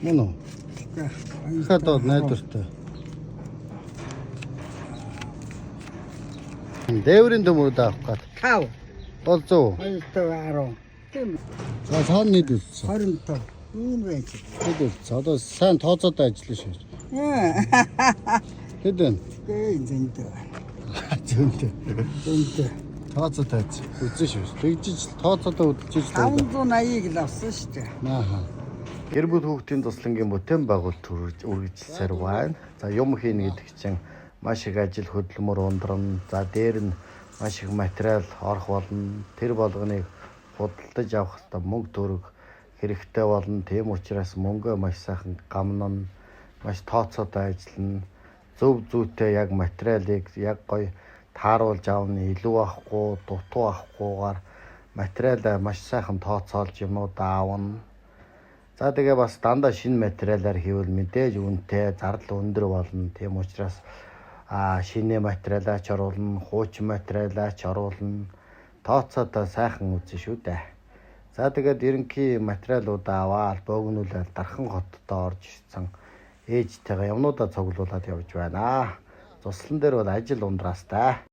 Мөн үү? Хадаад найдвартай. Дээврийн төмөр даах гад. 5. Бол 100. 210. Тийм. За цаана нийт үлдсэн. 25. Ийм байж. Хэд үлдсэн? Одоо сайн тооцоод ажиллана шүү. Хэд вэ? Зөндөө. Зөндөө. Зөндөө. Тооцоод айц. Үзэн шүү. Тэгжиж тооцоодоо үдчихэж байна. 580-ыг л авсан шүү дээ. Ааха. Гэр бүл хүүхдийн туслангийн бүтээн байгуулалт үргэлжилсээр байна. За юм хийнэ гэдэг чинь маш их ажил хөдөлмөр ундрна. За дээр нь маш их материал орох болно. Тэр болгоныг худалдаж авах хэрэгтэй мөнгө төгрөг хэрэгтэй болно. Тийм учраас мөнгөө маш сайхан гамнана, маш тооцоотой ажиллана. Зөв зүйтэй яг материалыг яг гоё тааруулж авна. Илүү авахгүй, дутуу авахгүйгээр материалаа маш сайхан тооцоолж юмудаа авна. За тэгээ бас дандаа шинэ материалаар хийвэл мэдээж үнэтэй зардал өндөр болно. Тийм учраас шинэ материалаач оруулна, хуучин материалаач оруулна. Тооцоодоо сайхан үзэн шүү дээ. За тэгээд ерөнхий материалуудаа аваад богинуулаад Дархан хотод орж ирсэн ээжтэйгээ юмнуудаа цуглуулад явж байна. Туслан дээр бол ажил ундраастай.